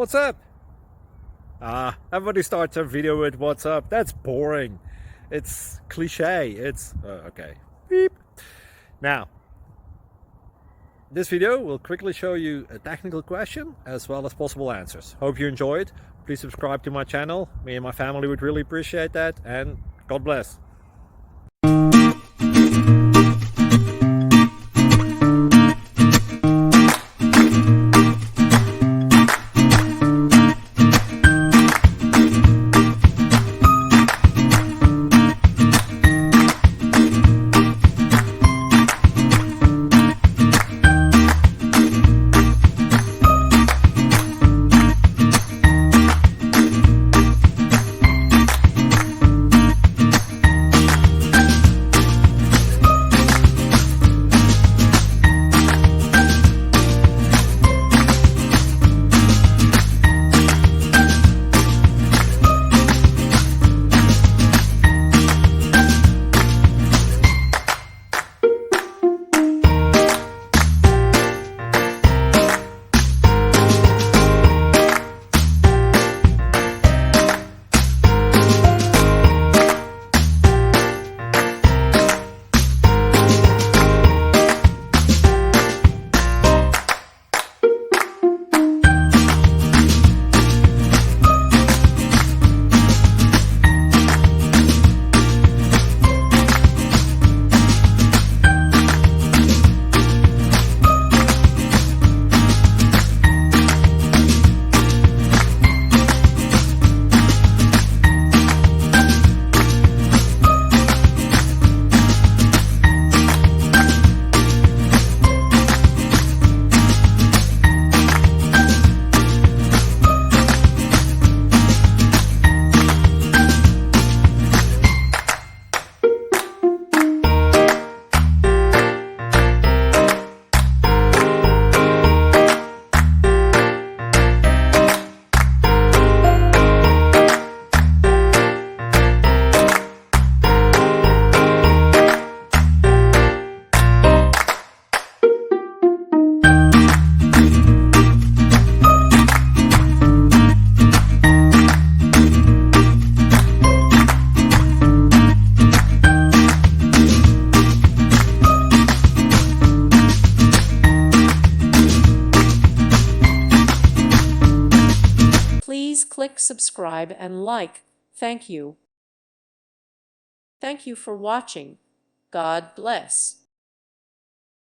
What's up? Everybody starts a video with what's up. That's boring. It's cliche. It's okay. Beep. Now, this video will quickly show you a technical question as well as possible answers. Hope you enjoyed. Please subscribe to my channel. Me and my family would really appreciate that, and God bless. Please click subscribe and like. Thank you. Thank you for watching. God bless.